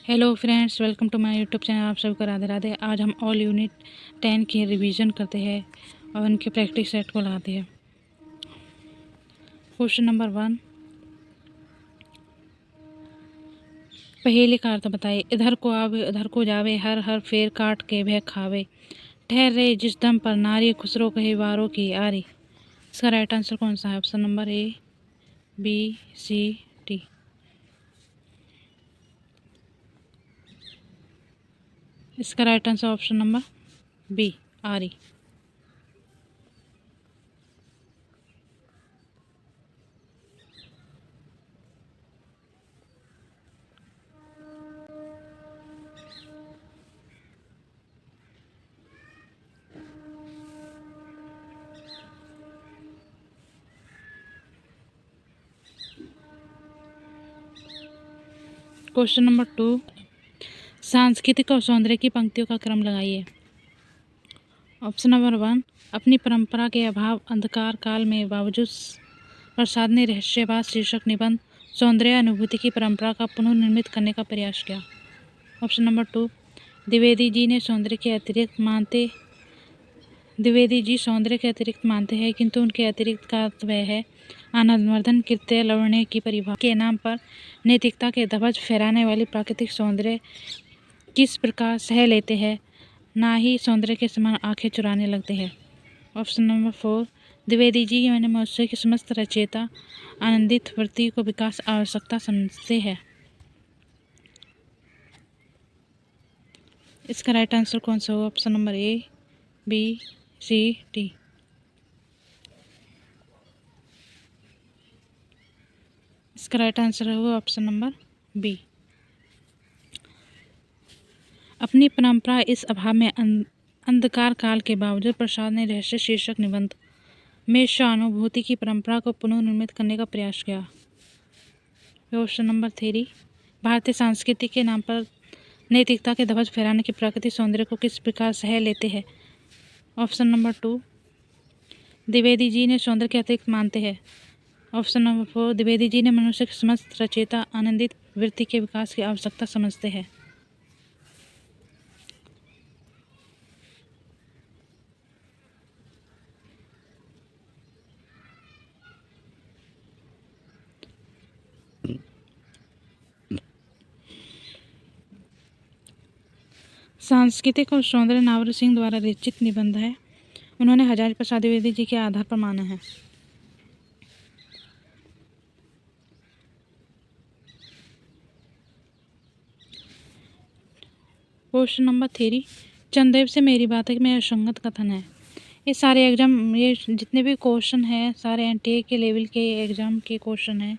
Hello friends, welcome to my YouTube channel. आप सबको राधे राधे। आज हम ऑल यूनिट 10 की रिवीजन करते हैं और उनके प्रैक्टिस सेट को लगाते हैं। क्वेश्चन नंबर 1, पहेली का अर्थ बताइए। इधर को आवे उधर को जावे, हर हर फेर काट के भय खावे, ठहर रहे जिस दम पर नारी, खुसरो कहे वारों की आरी। इसका राइट आंसर कौन सा है? Option number A, B, C, D. इसका right answer option number B, आरी। क्वेश्चन नंबर 2, सांस्कृतिक और सौंदर्य की पंक्तियों का क्रम लगाइए। ऑप्शन नंबर 1, अपनी परंपरा के अभाव अंधकार काल में बावजूद प्रसाद ने रहस्यवाद शीर्षक निबंध सौंदर्य अनुभूति की परंपरा का पुनर्निर्मित करने का प्रयास किया। ऑप्शन नंबर 2, द्विवेदी जी सौंदर्य के अतिरिक्त मानते हैं, किंतु उनके अतिरिक्त का अर्थ वह है आनंदवर्धन कृत्य लवण्य की परिभाषा के नाम पर नैतिकता के ध्वज फहराने वाली प्राकृतिक सौंदर्य किस प्रकार सह लेते हैं, ना ही सौंदर्य के समान आंखें चुराने लगते हैं। ऑप्शन नंबर 4, द्विवेदी जी मैंने मनुष्य की समस्त रचेता आनंदित वृत्ति को विकास आवश्यकता समझते हैं। इसका राइट आंसर कौन सा होगा? Option number A, B, C, D. इसका राइट आंसर होगा ऑप्शन नंबर बी। अपनी परंपरा इस अभाव में अंधकार काल के बावजूद प्रसाद ने रहस्य शीर्षक निबंध में सहानुभूति की परंपरा को पुनर्निर्मित करने का प्रयास किया। ऑप्शन नंबर 3, भारतीय संस्कृति के नाम पर नैतिकता के ध्वज फहराने की प्राकृतिक सौंदर्य को किस प्रकार सह लेते हैं। ऑप्शन नंबर 2, द्विवेदी जी ने सौंदर्य के अतिरिक्त मानते हैं। ऑप्शन नंबर 4, द्विवेदी जी ने मनुष्य की समस्त रचेता आनंदित वृत्ति के विकास की आवश्यकता समझते हैं। सांस्कृतिक और सौंदर्य नावर सिंह द्वारा रचित निबंध है। उन्होंने हजारी प्रसाद द्विवेदी जी के आधार पर माना है। क्वेश्चन नंबर 3, चंदेव से मेरी बात है कि मैं असंगत कथन है। ये सारे एग्जाम, ये जितने भी क्वेश्चन हैं सारे एनटीए के लेवल के एग्ज़ाम के क्वेश्चन हैं।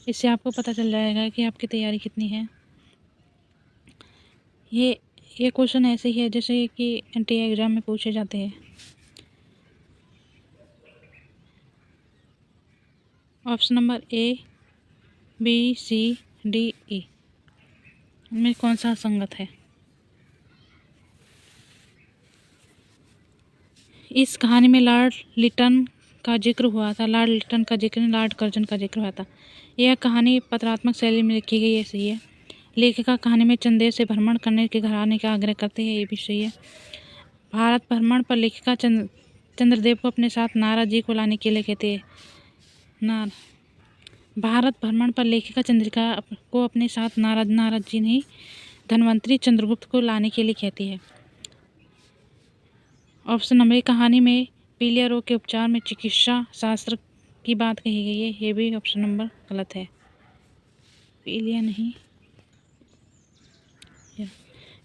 इससे आपको पता चल जाएगा कि आपकी तैयारी कितनी है। ये क्वेश्चन ऐसे ही है जैसे कि एनटीए एग्ज़ाम में पूछे जाते हैं। Option number A, B, C, D, E में कौन सा संगत है? इस कहानी में लॉर्ड लिटन का जिक्र हुआ था। लॉर्ड लिटन का जिक्र, लॉर्ड कर्जन का जिक्र हुआ था। यह कहानी पत्रात्मक शैली में लिखी गई है, सही है। लेखिका कहानी में चंदेव से भ्रमण करने के घर आने का आग्रह करते हैं, ये भी सही है। भारत भ्रमण पर लेखिका चंद्रदेव को अपने साथ नारद जी को लाने के लिए कहते हैं। भारत भ्रमण पर लेखिका चंद्रिका को अपने साथ नारद जी नहीं, धनवंतरी चंद्रगुप्त को लाने के लिए कहती है। ऑप्शन नंबर, कहानी में पीलिया रोग के उपचार में चिकित्सा शास्त्र की बात कही गई है, ये भी ऑप्शन नंबर गलत है। पीलिया नहीं।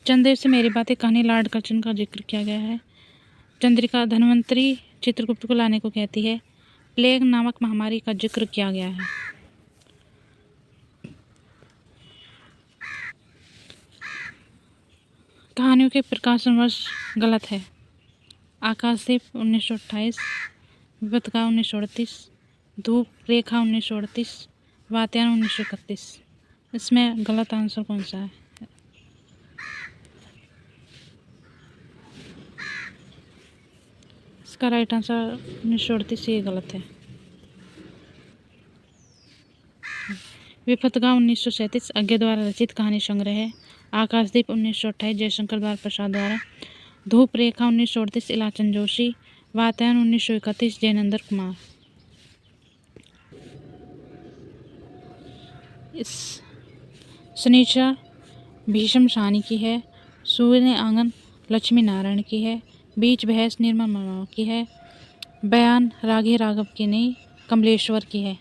चंदेव से मेरी बातें कहानी लॉर्ड कर्जन का जिक्र किया गया है। चंद्रिका धनवंतरी चित्रगुप्त को लाने को कहती है। प्लेग नामक महामारी का जिक्र किया गया है। कहानियों के प्रकाशन वर्ष गलत है। आकाशदीप 1928, विपत्तिका 1938, धूप रेखा 1938, वात्यायन 1931। इसमें गलत आंसर कौन सा है? इसका राइट आंसर 1938 ये गलत है। विपथगा 1937 अज्ञे द्वारा रचित कहानी संग्रह है। आकाशदीप 1928 जयशंकर द्वारा प्रसाद द्वारा। धूप रेखा 1938 इलाचंद जोशी। वातायन 1931 जयनंदर कुमार। इस शनिचर भीषम सानी की है। सूर्य आंगन लक्ष्मी नारायण की है। बीच बहस निर्मल मनोहर की है। बयान राघे राघव की नहीं कमलेश्वर की है।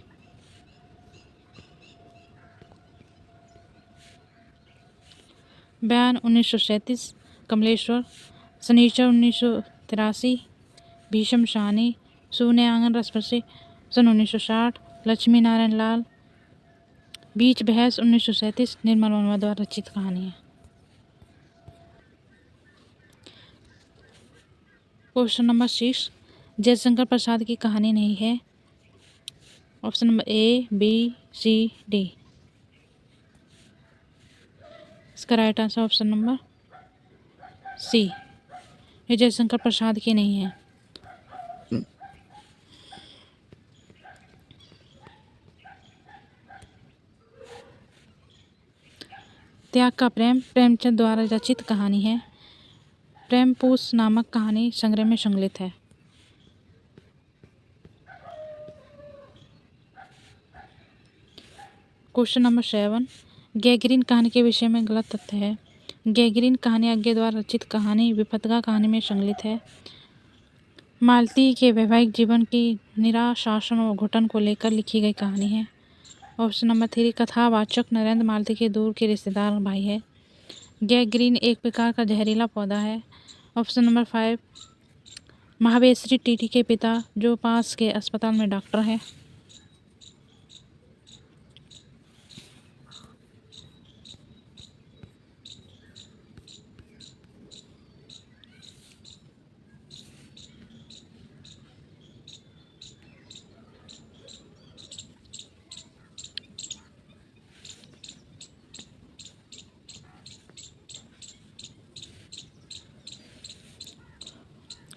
बयान 1937 कमलेश्वर। शनिचर 1983 भीषम सानी। सूर्य आंगन रसपसी सन 1960 लक्ष्मी नारायण लाल। बीच बहस 1937 निर्मल मनोहर द्वारा रचित कहानी है। क्वेश्चन नंबर 6 जयशंकर प्रसाद की कहानी नहीं है। Option number A B C D. इसका right answer option number C, ये जयशंकर प्रसाद की नहीं है। त्याग का प्रेम प्रेमचंद द्वारा रचित कहानी है। प्रेमपूस नामक कहानी संग्रह में संकलित है। क्वेश्चन नंबर 7 गैगरीन कहानी के विषय में गलत तथ्य है। गैगरीन कहानी अज्ञे द्वारा रचित कहानी विपथगा कहानी में संकलित है। मालती के वैवाहिक जीवन की निराशासन और घुटन को लेकर लिखी गई कहानी है। ऑप्शन नंबर 3 कथावाचक नरेंद्र मालती के दूर के रिश्तेदार भाई है। गैगरीन एक प्रकार का जहरीला पौधा है। ऑप्शन नंबर 5 महावेश्वरी टीटी के पिता जो पास के अस्पताल में डॉक्टर है।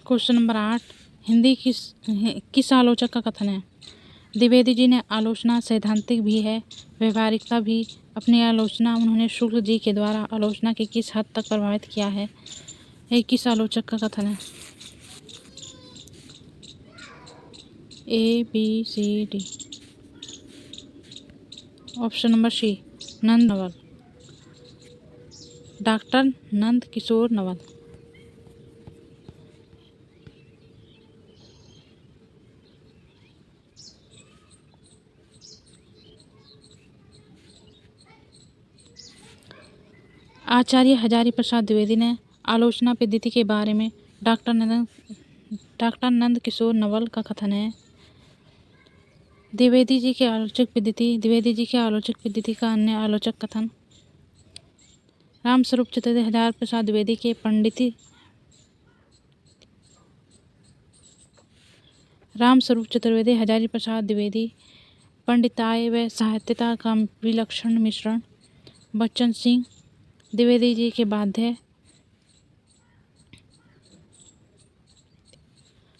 क्वेश्चन नंबर 8 हिंदी किस आलोचक का कथन है। द्विवेदी जी ने आलोचना सैद्धांतिक भी है व्यवहारिकता भी। अपनी आलोचना उन्होंने शुक्ल जी के द्वारा आलोचना के किस हद तक प्रभावित किया है। ये किस आलोचक का कथन है। A B C D. Option number C Nand Naval, doctor Nand Kishore Naval. Acharya Hazari Prasad Dwivedi ने आलोचना पद्धति के बारे में डॉक्टर नंद किशोर नवल का कथन है। द्विवेदी जी के आलोचक पद्धति का अन्य आलोचक कथन। रामस्वरूप चतुर्वेदी हजारी प्रसाद द्विवेदी के रामस्वरूप चतुर्वेदी हजारी प्रसाद द्विवेदी पंडिताई व साहित्यता का विलक्षण मिश्रण। बच्चन सिंह द्विवेदी जी के बाध्य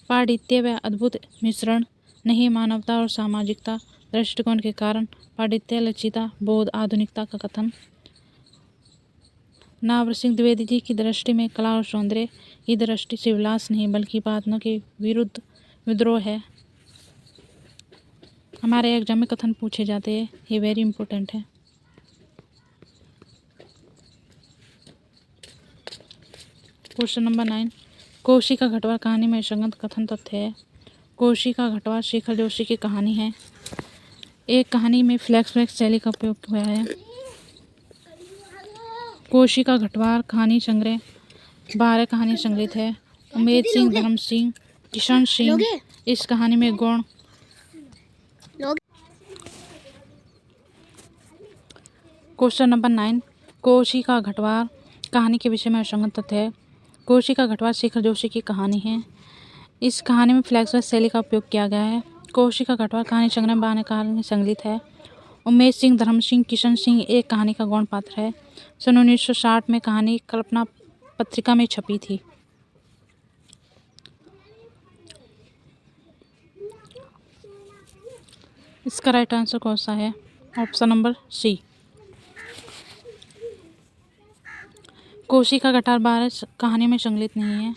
पांडित्य व अद्भुत मिश्रण नहीं। मानवता और सामाजिकता दृष्टिकोण के कारण पांडित्य लचिता बोध आधुनिकता का कथन। नावर सिंह द्विवेदी जी की दृष्टि में कला और सौंदर्य की दृष्टि से विलास नहीं बल्कि बातों के विरुद्ध विद्रोह है। हमारे एग्जाम में कथन पूछे जाते हैं, ये वेरी इंपॉर्टेंट है। क्वेश्चन नंबर 9 कोशी का घटवार कहानी में संगत कथन तथ्य है। कोशी का घटवार शेखर जोशी की कहानी है। एक कहानी में फ्लैशबैक शैली का उपयोग हुआ है। कोशी का घटवार कहानी संग्रह 12 कहानी संग्रहित है। उमेद सिंह, धर्म सिंह, किशन सिंह इस कहानी में गौण। क्वेश्चन नंबर 9 कोशी का घटवार कहानी के विषय में असंगत तथ्य है। कोशी का घटवार शेखर जोशी की कहानी है। इस कहानी में फ्लैशबैक शैली का उपयोग किया गया है। कोशी का घटवार कहानी संग्रह 12 कहानी संग्रहित है। उमेद सिंह, धर्म सिंह, किशन सिंह एक कहानी का गौण पात्र है। सन 1960 में कहानी कल्पना पत्रिका में छपी थी। इसका राइट आंसर कौन सा है। ऑप्शन नंबर सी। कोसी का गठार 12 कहानी में संकलित नहीं है।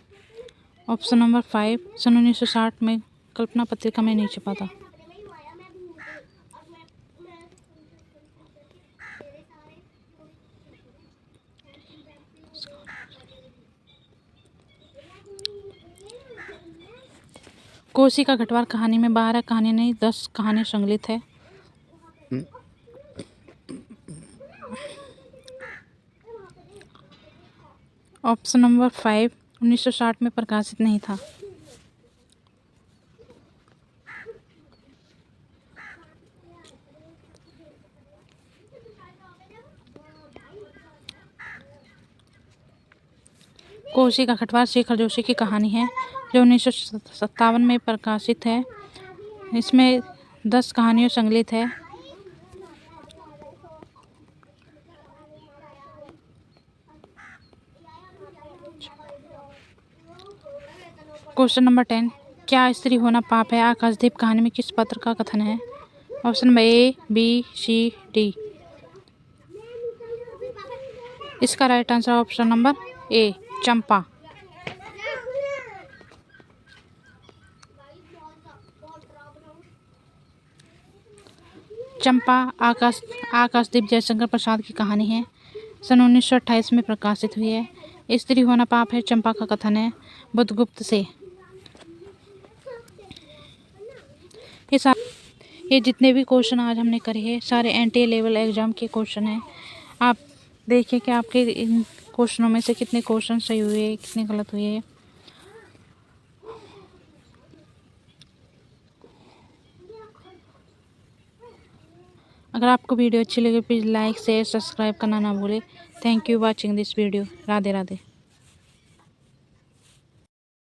ऑप्शन नंबर 5, सन 1960 में कल्पना पत्रिका में नहीं छपा था। कोसी का गठवार कहानी में 12 कहानी नहीं 10 कहानी संकलित है। ऑप्शन नंबर 5, 1960 में प्रकाशित नहीं था। कोसी का खटवार शेखर जोशी की कहानी है जो 1957 में प्रकाशित है। इसमें 10 कहानियों संकलित है। क्वेश्चन नंबर 10, क्या स्त्री होना पाप है? आकाशदीप कहानी में किस पात्र का कथन है? Option number A, B, C, D. इसका right answer option number A, Champa. Champa Akashdeep Jaishankar Prasad की कहानी है। सन 1928 में प्रकाशित हुई है। स्त्री होना पाप है चंपा का कथन है बुद्धगुप्त से। ये जितने भी क्वेश्चन आज हमने करे हैं सारे NTA लेवल एग्जाम के क्वेश्चन हैं। आप देखिए कि आपके इन क्वेश्चनों में से कितने क्वेश्चन सही हुए कितने गलत हुए। अगर आपको वीडियो अच्छी लगे प्लीज़ लाइक शेयर सब्सक्राइब करना ना भूलें। Thank you watching this video. Radhe Radhe.